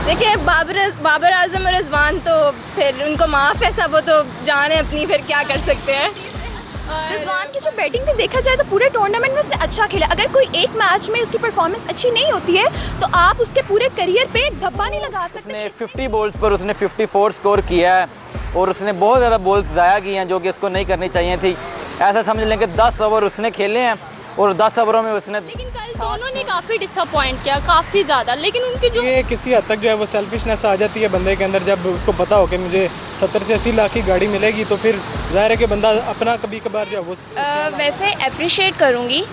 देखिए बाबर आजम और रिजवान तो फिर उनको माफ़ है सब, वो तो जान है अपनी, फिर क्या कर सकते हैं। रिजवान की जो बैटिंग थी देखा जाए तो पूरे टूर्नामेंट में उसने अच्छा खेला। अगर कोई एक मैच में उसकी परफॉर्मेंस अच्छी नहीं होती है तो आप उसके पूरे करियर पे एक धब्बा नहीं लगा सकते। उसने 50 बॉल्स पर उसने 54 स्कोर किया है और उसने बहुत ज़्यादा बॉल्स ज़ाया किए हैं जो कि उसको नहीं करनी चाहिए थी। ऐसा समझ लें कि 10 ओवर उसने खेले हैं और 10 ओवरों में उसने, लेकिन कल दोनों ने काफ़ी डिसअपॉइंट किया, काफ़ी ज़्यादा। लेकिन उनकी जो ये किसी हद तक जो है वो सेल्फिशनेस आ जाती है बंदे के अंदर। जब उसको पता हो कि मुझे 70 से 80 लाख की गाड़ी मिलेगी तो फिर जाहिर है कि बंदा अपना कभी कभार जो है वो वैसे अप्रिशिएट करूँगी,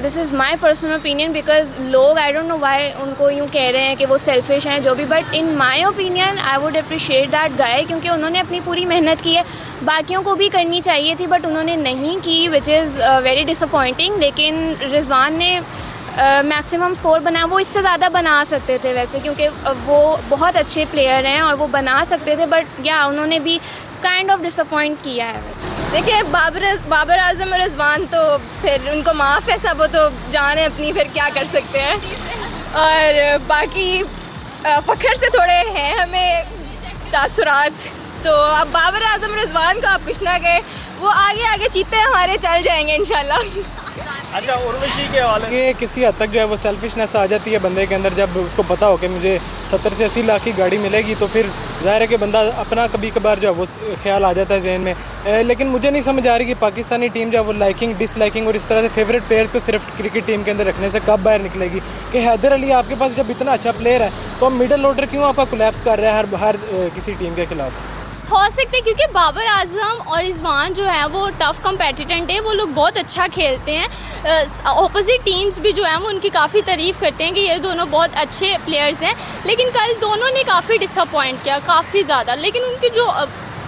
this is my personal opinion, because लोग आई डोंट नो वाई उनको यूँ कह रहे हैं कि वो सेल्फिश हैं जो भी, but in my opinion I would appreciate that guy, क्योंकि उन्होंने अपनी पूरी मेहनत की है। बाकियों को भी करनी चाहिए थी बट उन्होंने नहीं की, विच इज़ वेरी डिसअपॉइंटिंग। लेकिन रिजवान ने मैक्सिमम स्कोर बनाया, वो इससे ज़्यादा बना सकते थे वैसे, क्योंकि वो बहुत अच्छे प्लेयर हैं और वो बना सकते थे, बट या उन्होंने भी काइंड ऑफ डिसअपॉइंट किया है वैसे। देखिए बाबर आजम और रिजवान तो फिर उनको माफ़ है सब, वो तो जान है अपनी, फिर क्या कर सकते हैं। और बाकी फ़ख्र से थोड़े हैं हमें तासुरात, तो अब बाबर आजम और रिजवान को आप कुछ ना कहें, वो आगे चीते हमारे चल जाएंगे इंशाल्लाह। अच्छा, उर्वशी के हवाले ये किसी हद तक जो है वो सेल्फिशनेस आ जाती है बंदे के अंदर। जब उसको पता हो कि मुझे 70 से 80 लाख की गाड़ी मिलेगी तो फिर जाहिर है कि बंदा अपना कभी कभार जो है वो ख्याल आ जाता है जहन में। लेकिन मुझे नहीं समझ आ रही कि पाकिस्तानी टीम जो है वो लाइकिंग डिसलाइकिंग और इस तरह से फेवरेट प्लेयर्स को सिर्फ क्रिकेट टीम के अंदर रखने से कब बाहर निकलेगी। कि हैदर अली आपके पास जब इतना अच्छा प्लेयर है तो मिडिल ऑर्डर क्यों आपका कोलैप्स कर रहा है हर किसी टीम के खिलाफ? हो सकते, क्योंकि बाबर आजम और रिजवान जो है वो टफ़ कम्पेटिटेंट है, वो लोग बहुत अच्छा खेलते हैं। ऑपोजिट टीम्स भी जो है वो उनकी काफ़ी तारीफ़ करते हैं कि ये दोनों बहुत अच्छे प्लेयर्स हैं। लेकिन कल दोनों ने काफ़ी डिसअपॉइंट किया, काफ़ी ज़्यादा। लेकिन उनकी जो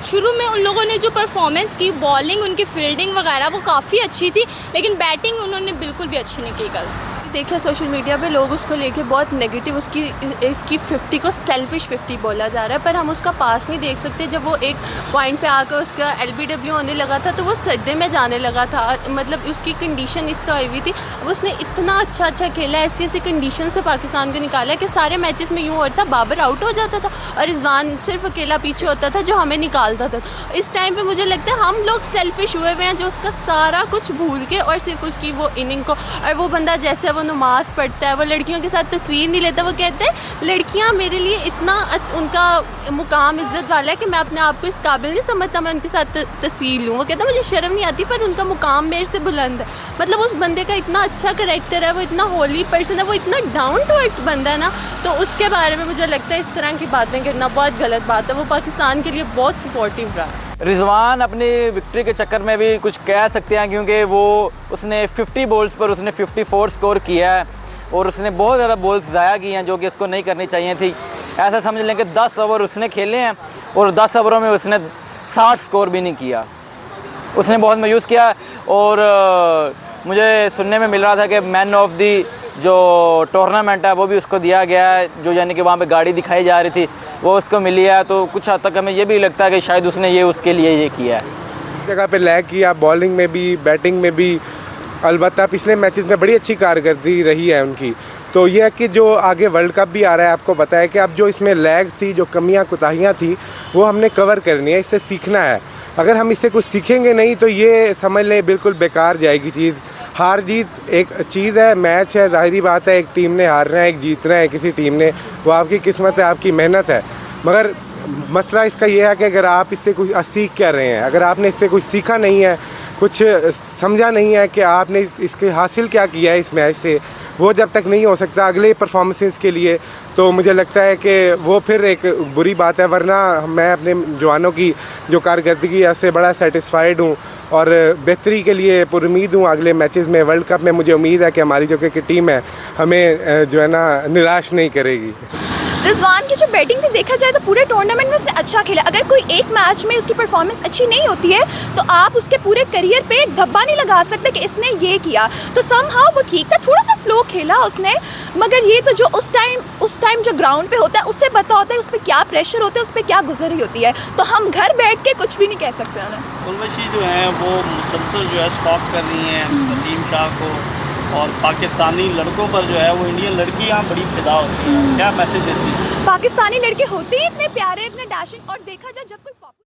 शुरू में उन लोगों ने जो परफॉर्मेंस की, बॉलिंग, उनकी फील्डिंग वगैरह वो काफ़ी अच्छी थी, लेकिन बैटिंग उन्होंने बिल्कुल भी अच्छी नहीं की कल। देखिए सोशल मीडिया पे लोग उसको लेके बहुत नेगेटिव, इसकी 50 को सेल्फिश 50 बोला जा रहा है, पर हम उसका पास नहीं देख सकते। जब वो एक पॉइंट पे आकर उसका LBW होने लगा था तो वो सद्दे में जाने लगा था, मतलब उसकी कंडीशन इस तरह हुई थी। उसने इतना अच्छा खेला, ऐसी कंडीशन से पाकिस्तान को निकाला कि सारे मैचेस में यूँ होता बाबर आउट हो जाता था और रिजवान सिर्फ अकेला पीछे होता था जो हमें निकालता था। इस टाइम पर मुझे लगता है हम लोग सेल्फिश हुए हुए हैं जो उसका सारा कुछ भूल के और सिर्फ उसकी वो इनिंग को, और वो बंदा जैसे वो नमाज़ पढ़ता है, वो लड़कियों के साथ तस्वीर नहीं लेता, वो कहता है लड़कियां मेरे लिए इतना उनका मुकाम इज़्ज़त वाला है कि मैं अपने आप को इस काबिल नहीं समझता मैं उनके साथ तस्वीर लूँ। वो कहता है मुझे शर्म नहीं आती पर उनका मुकाम मेरे से बुलंद है। मतलब उस बंदे का इतना अच्छा करैक्टर है, वो इतना होली पर्सन है, वो इतना डाउन टू अर्थ बंदा है ना, तो उसके बारे में मुझे लगता है इस तरह की बातें करना बहुत गलत बात है। वो पाकिस्तान के लिए बहुत सपोर्टिव रहा है। रिजवान अपनी विक्ट्री के चक्कर में भी कुछ कह सकते हैं क्योंकि उसने 50 बॉल्स पर उसने 54 स्कोर किया है और उसने बहुत ज़्यादा बॉल्स ज़ाया किए हैं जो कि उसको नहीं करनी चाहिए थी। ऐसा समझ लें कि 10 ओवर उसने खेले हैं और 10 ओवरों में उसने 60 स्कोर भी नहीं किया। उसने बहुत मायूस किया और मुझे सुनने में मिल रहा था कि मैन ऑफ दी जो टूर्नामेंट है वो भी उसको दिया गया है, जो यानी कि वहाँ पे गाड़ी दिखाई जा रही थी वो उसको मिली है। तो कुछ हद तक हमें ये भी लगता है कि शायद उसने ये उसके लिए ये किया है। जगह पे लैग किया, बॉलिंग में भी बैटिंग में भी। अलबत्ता पिछले मैचेस में बड़ी अच्छी कारकर्दगी रही है उनकी। तो यह है कि जो आगे वर्ल्ड कप भी आ रहा है, आपको पता है कि अब जो इसमें लैग्स थी, जो कमियां कोताहियां थी, वो हमने कवर करनी है, इससे सीखना है। अगर हम इससे कुछ सीखेंगे नहीं तो ये समझ लें बिल्कुल बेकार जाएगी चीज़। हार जीत एक चीज़ है, मैच है, ज़ाहिरी बात है एक टीम ने हारना है, एक जीतना है किसी टीम ने, वो आपकी किस्मत है, आपकी मेहनत है। मगर मसला इसका ये है कि अगर आप इससे कुछ सीख क्या रहे हैं, अगर आपने इससे कुछ सीखा नहीं है, कुछ समझा नहीं है कि आपने इसके हासिल क्या किया है इस मैच से, वो जब तक नहीं हो सकता अगले परफॉर्मेंसेस के लिए, तो मुझे लगता है कि वो फिर एक बुरी बात है। वरना मैं अपने जवानों की जो कारकर्दगी है उससे बड़ा सेटिस्फाइड हूँ और बेहतरी के लिए पुरुमीद हूँ अगले मैचेस में। वर्ल्ड कप में मुझे उम्मीद है कि हमारी जो क्रिकेट टीम है हमें जो है ना निराश नहीं करेगी। रिजवान की जो बैटिंग थी देखा जाए तो पूरे टूर्नामेंट में उसने अच्छा खेला। अगर कोई एक मैच में उसकी परफॉर्मेंस अच्छी नहीं होती है तो आप उसके पूरे करियर पे एक धब्बा नहीं लगा सकते कि इसने ये किया। तो समहाउ वो ठीक था, थोड़ा सा स्लो खेला उसने, मगर ये तो जो उस टाइम जो ग्राउंड पे होता है उससे पता होता है उस पर क्या प्रेशर होता है, उस पर क्या गुजरी होती है। तो हम घर बैठ के कुछ भी नहीं कह सकते उन्हें। उर्वशी जो है वो मुसलसल जो है स्टॉप कर रही हैं वसीम शाह को, और पाकिस्तानी लड़कों पर जो है वो इंडियन लड़कियां बड़ी फिदा होती हैं, क्या मैसेज देती हैं? पाकिस्तानी लड़के होते ही इतने प्यारे, इतने डैशिंग, और देखा जाए जब कोई